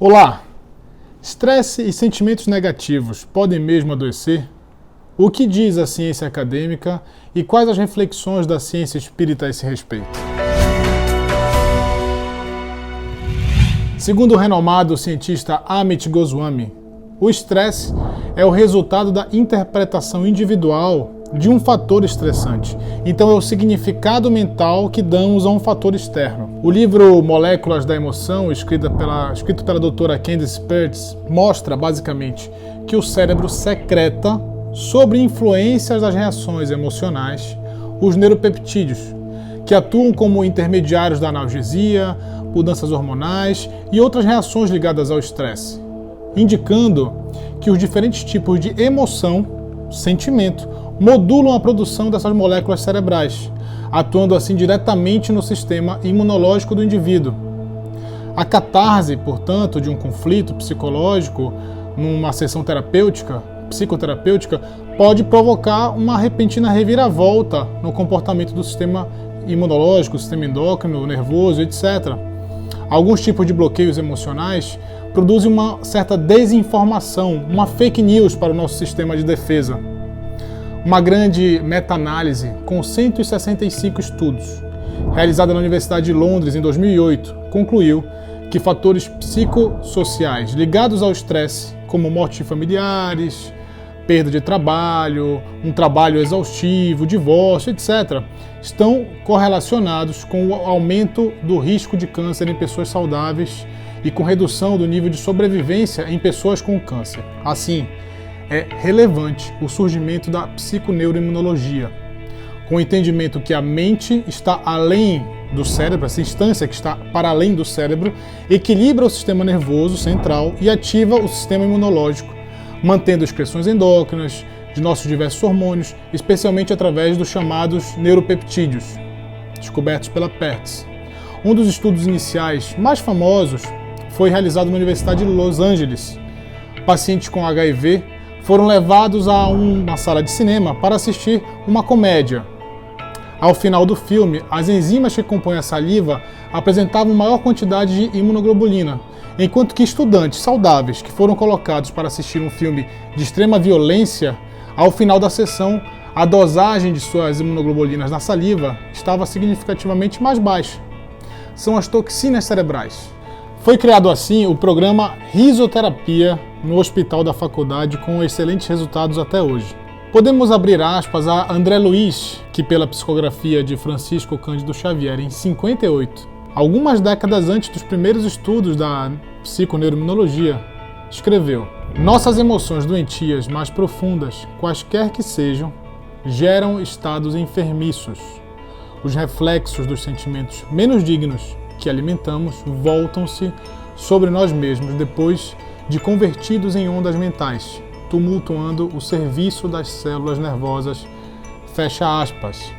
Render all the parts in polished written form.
Olá! Estresse e sentimentos negativos podem mesmo adoecer? O que diz a ciência acadêmica e quais as reflexões da ciência espírita a esse respeito? Segundo o renomado cientista Amit Goswami, o estresse é o resultado da interpretação individual de um fator estressante. Então é o significado mental que damos a um fator externo. O livro Moléculas da Emoção, escrito pela doutora Candice Pert, mostra basicamente que o cérebro secreta, sob influências das reações emocionais, os neuropeptídeos, que atuam como intermediários da analgesia, mudanças hormonais e outras reações ligadas ao estresse, indicando que os diferentes tipos de emoção, sentimento, modulam a produção dessas moléculas cerebrais, atuando assim diretamente no sistema imunológico do indivíduo. A catarse, portanto, de um conflito psicológico numa sessão psicoterapêutica, pode provocar uma repentina reviravolta no comportamento do sistema imunológico, sistema endócrino, nervoso, etc. Alguns tipos de bloqueios emocionais produzem uma certa desinformação, uma fake news para o nosso sistema de defesa. Uma grande meta-análise com 165 estudos, realizada na Universidade de Londres em 2008, concluiu que fatores psicossociais ligados ao estresse, como morte de familiares, perda de trabalho, um trabalho exaustivo, divórcio, etc., estão correlacionados com o aumento do risco de câncer em pessoas saudáveis e com redução do nível de sobrevivência em pessoas com câncer. Assim, é relevante o surgimento da psiconeuroimunologia, com o entendimento que a mente está além do cérebro, essa instância que está para além do cérebro, equilibra o sistema nervoso central e ativa o sistema imunológico, mantendo excreções endócrinas de nossos diversos hormônios, especialmente através dos chamados neuropeptídeos, descobertos pela Pertz. Um dos estudos iniciais mais famosos foi realizado na Universidade de Los Angeles. Pacientes com HIV foram levados a uma sala de cinema para assistir uma comédia. Ao final do filme, as enzimas que compõem a saliva apresentavam maior quantidade de imunoglobulina, enquanto que estudantes saudáveis que foram colocados para assistir um filme de extrema violência, ao final da sessão, a dosagem de suas imunoglobulinas na saliva estava significativamente mais baixa. São as toxinas cerebrais. Foi criado assim o programa Risoterapia no hospital da faculdade, com excelentes resultados até hoje. Podemos abrir aspas a André Luiz, que pela psicografia de Francisco Cândido Xavier em 58, algumas décadas antes dos primeiros estudos da psiconeuroimunologia, escreveu: "Nossas emoções doentias mais profundas, quaisquer que sejam, geram estados enfermiços. Os reflexos dos sentimentos menos dignos que alimentamos voltam-se sobre nós mesmos depois de convertidos em ondas mentais, tumultuando o serviço das células nervosas." Fecha aspas.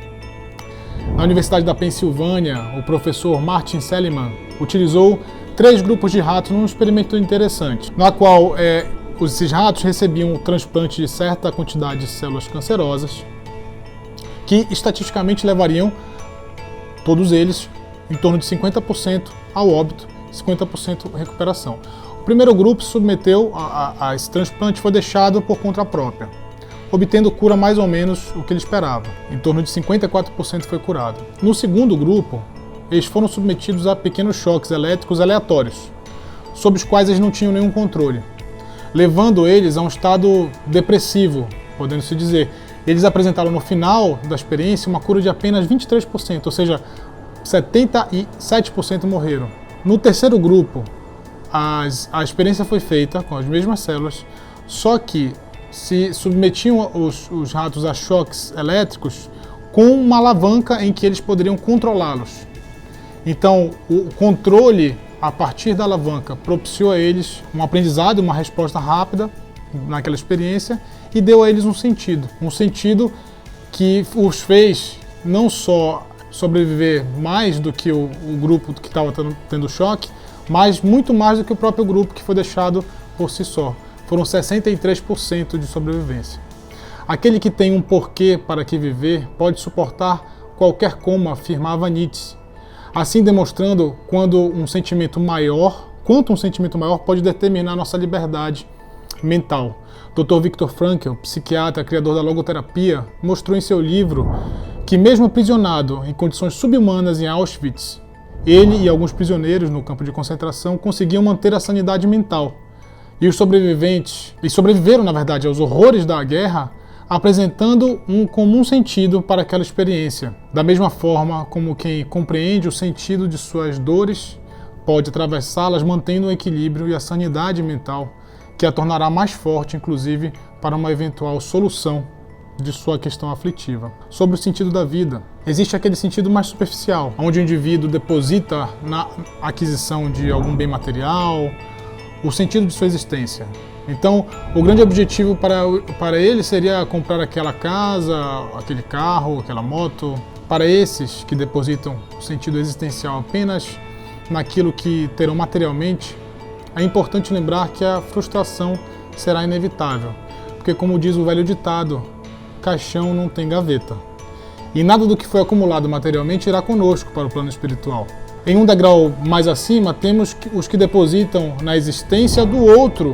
Na Universidade da Pensilvânia, o professor Martin Seligman utilizou 3 grupos de ratos num experimento interessante, na qual esses ratos recebiam um transplante de certa quantidade de células cancerosas, que estatisticamente levariam todos eles em torno de 50% ao óbito, 50% recuperação. O primeiro grupo se submeteu a esse transplante, foi deixado por conta própria, obtendo cura mais ou menos o que ele esperava. Em torno de 54% foi curado. No segundo grupo, eles foram submetidos a pequenos choques elétricos aleatórios, sobre os quais eles não tinham nenhum controle, levando eles a um estado depressivo, podendo-se dizer. Eles apresentaram no final da experiência uma cura de apenas 23%, ou seja, 77% morreram. No terceiro grupo, a experiência foi feita com as mesmas células, só que se submetiam os ratos a choques elétricos com uma alavanca em que eles poderiam controlá-los. Então, o controle a partir da alavanca propiciou a eles um aprendizado, uma resposta rápida naquela experiência e deu a eles um sentido que os fez não só sobreviver mais do que o grupo que estava tendo choque, mas muito mais do que o próprio grupo que foi deixado por si só. Foram 63% de sobrevivência. Aquele que tem um porquê para que viver pode suportar qualquer coma, afirmava Nietzsche. Assim demonstrando quando um sentimento maior quanto um sentimento maior pode determinar nossa liberdade mental. Dr. Viktor Frankl, psiquiatra, criador da logoterapia, mostrou em seu livro que mesmo aprisionado em condições subhumanas em Auschwitz, ele e alguns prisioneiros no campo de concentração conseguiam manter a sanidade mental. E os sobreviventes, sobreviveram, na verdade, aos horrores da guerra, apresentando um comum sentido para aquela experiência. Da mesma forma como quem compreende o sentido de suas dores pode atravessá-las mantendo o equilíbrio e a sanidade mental, que a tornará mais forte, inclusive, para uma eventual solução de sua questão aflitiva. Sobre o sentido da vida, existe aquele sentido mais superficial, onde o indivíduo deposita na aquisição de algum bem material o sentido de sua existência. Então, o grande objetivo para ele seria comprar aquela casa, aquele carro, aquela moto. Para esses que depositam o sentido existencial apenas naquilo que terão materialmente, é importante lembrar que a frustração será inevitável, porque, como diz o velho ditado, caixão não tem gaveta. E nada do que foi acumulado materialmente irá conosco para o plano espiritual. Em um degrau mais acima, temos os que depositam na existência do outro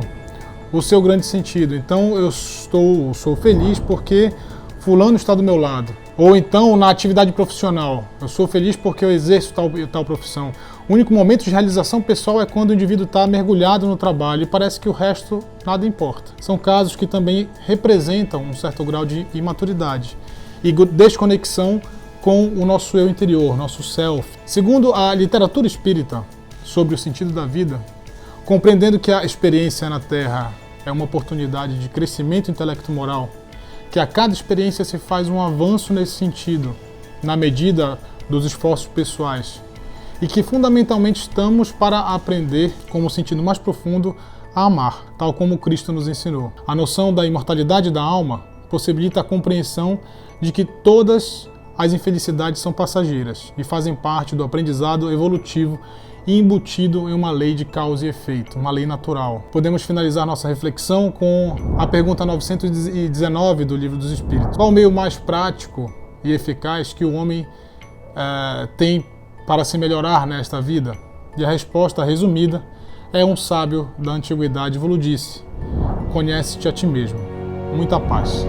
o seu grande sentido. Então, eu sou feliz porque fulano está do meu lado. Ou então, na atividade profissional, eu sou feliz porque eu exerço tal profissão. O único momento de realização pessoal é quando o indivíduo está mergulhado no trabalho e parece que o resto nada importa. São casos que também representam um certo grau de imaturidade e desconexão com o nosso eu interior, nosso self. Segundo a literatura espírita sobre o sentido da vida, compreendendo que a experiência na Terra é uma oportunidade de crescimento intelecto-moral, que a cada experiência se faz um avanço nesse sentido, na medida dos esforços pessoais, e que fundamentalmente estamos para aprender, como sentido mais profundo, a amar, tal como Cristo nos ensinou. A noção da imortalidade da alma possibilita a compreensão de que todas as infelicidades são passageiras e fazem parte do aprendizado evolutivo e embutido em uma lei de causa e efeito, uma lei natural. Podemos finalizar nossa reflexão com a pergunta 919 do Livro dos Espíritos. Qual o meio mais prático e eficaz que o homem tem para se melhorar nesta vida? E a resposta resumida é um sábio da antiguidade vos disse: conhece-te a ti mesmo. Muita paz.